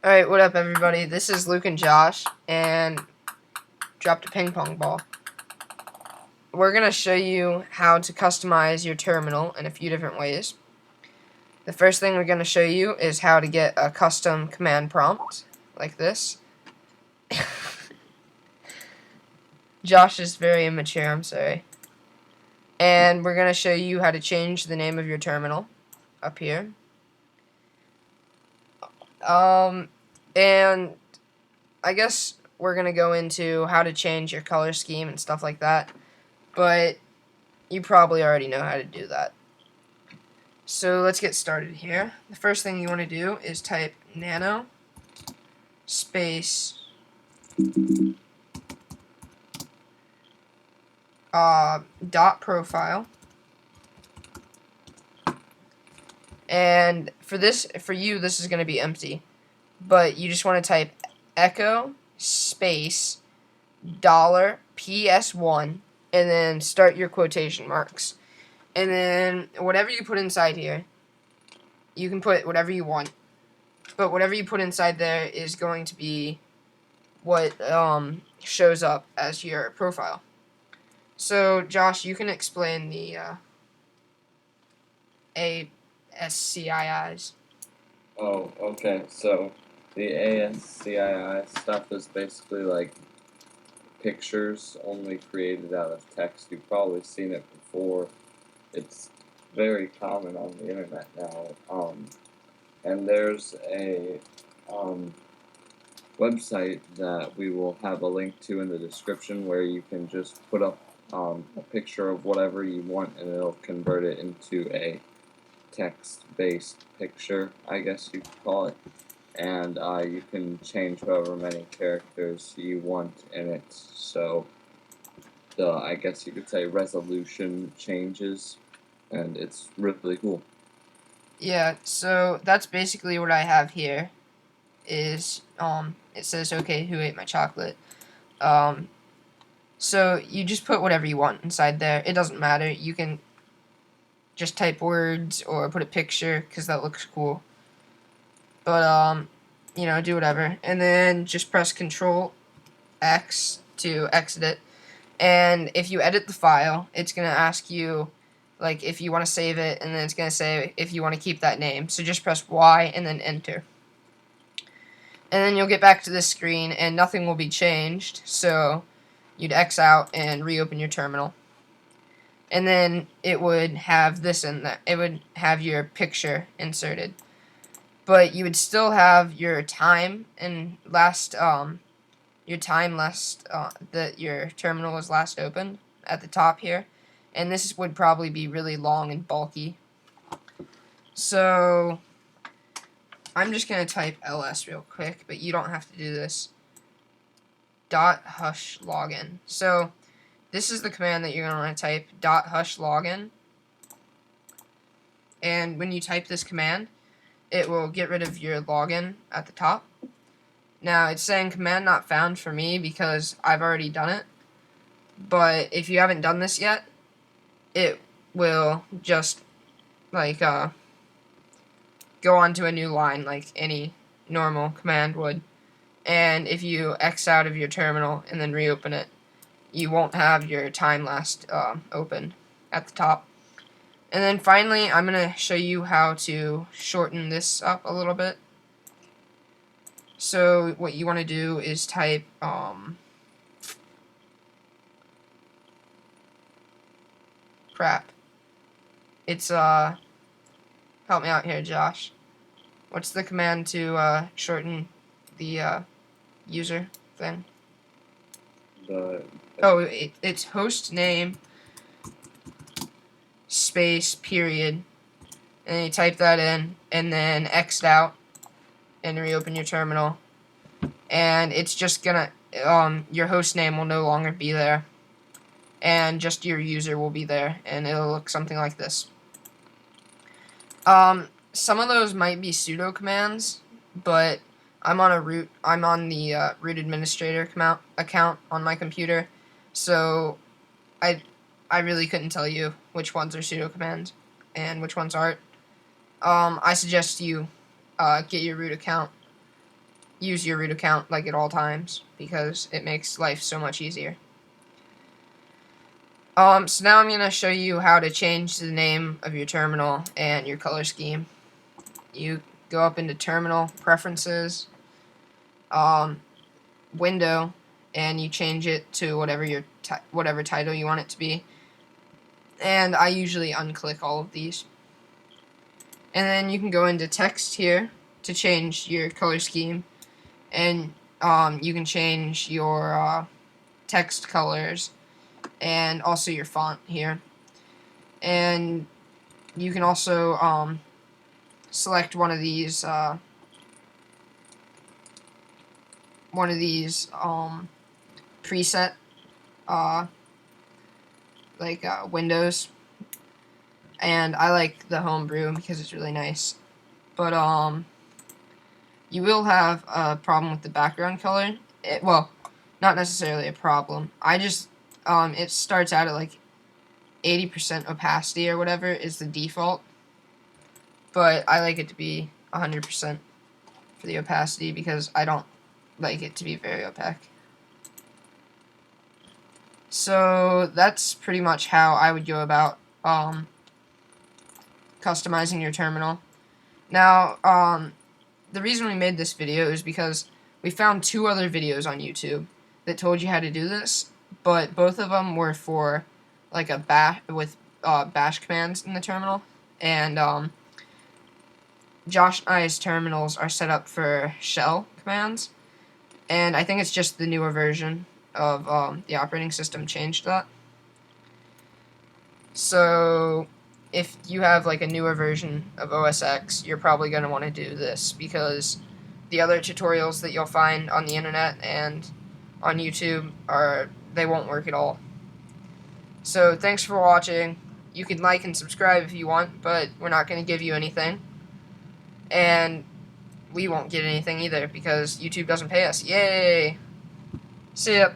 Alright, what up everybody? This is Luke and Josh, and dropped a ping pong ball. We're going to show you how to customize your terminal in a few different ways. The first thing we're going to show you is how to get a custom command prompt, like this. Josh is very immature, I'm sorry. And we're going to show you how to change the name of your terminal, up here. And I guess we're going to go into how to change your color scheme and stuff like that, but you probably already know how to do that. So let's get started here. The first thing you want to do is type nano space dot profile, and for you this is going to be empty, but you just want to type echo space $PS1 and then start your quotation marks, and then whatever you put inside here, you can put whatever you want, but whatever you put inside there is going to be what shows up as your profile. So Josh, you can explain the ASCIIs. Oh, okay. So the ASCII stuff is basically like pictures only created out of text. You've probably seen it before. It's very common on the internet now. And there's a website that we will have a link to in the description where you can just put up a picture of whatever you want and it'll convert it into a text-based picture, I guess you could call it, and you can change however many characters you want in it, so the, I guess you could say, resolution changes, and it's really cool. Yeah, so that's basically what I have here. Is it says, okay, who ate my chocolate? So you just put whatever you want inside there. It doesn't matter. You can just type words or put a picture because that looks cool. But you know, do whatever, and then just press Control X to exit it. And if you edit the file, it's gonna ask you like if you want to save it, and then it's gonna say if you want to keep that name. So just press Y and then enter. And then you'll get back to this screen and nothing will be changed, so you'd X out and reopen your terminal. And then it would have this in there. It would have your picture inserted. But you would still have your time and that your terminal was last opened at the top here. And this would probably be really long and bulky. So I'm just going to type ls real quick, but you don't have to do this. .hush login. So this is the command that you're going to want to type, .hush login. And when you type this command, it will get rid of your login at the top. Now it's saying command not found for me because I've already done it. But if you haven't done this yet, it will just like go on to a new line like any normal command would. And if you X out of your terminal and then reopen it, you won't have your time last open at the top. And then finally, I'm going to show you how to shorten this up a little bit. So what you want to do is type crap. It's help me out here, Josh. What's the command to shorten the user thing? It's host name space period, and you type that in and then X out and reopen your terminal, and it's just gonna your host name will no longer be there and just your user will be there, and it'll look something like this. Some of those might be sudo commands, but I'm on the root administrator account on my computer, so I really couldn't tell you which ones are sudo commands and which ones aren't. I suggest you get your root account use your root account like at all times because it makes life so much easier. So now I'm going to show you how to change the name of your terminal and your color scheme. You go up into Terminal, Preferences, Window, and you change it to whatever title you want it to be. And I usually unclick all of these. And then you can go into Text here to change your color scheme, and you can change your text colors and also your font here. And you can also select one of these preset windows, and I like the Homebrew because it's really nice. But you will have a problem with the background color. Well, not necessarily a problem. I just it starts out at like 80% opacity or whatever is the default, but I like it to be 100% for the opacity because I don't like it to be very opaque. So that's pretty much how I would go about customizing your terminal. Now, the reason we made this video is because we found 2 other videos on YouTube that told you how to do this, but both of them were for like a bash with bash commands in the terminal, and Josh and I's terminals are set up for shell commands, and I think it's just the newer version of the operating system changed that. So if you have like a newer version of OS X, you're probably going to want to do this because the other tutorials that you'll find on the internet and on YouTube they won't work at all. So thanks for watching. You can like and subscribe if you want, but we're not going to give you anything. And we won't get anything either because YouTube doesn't pay us. Yay! See ya.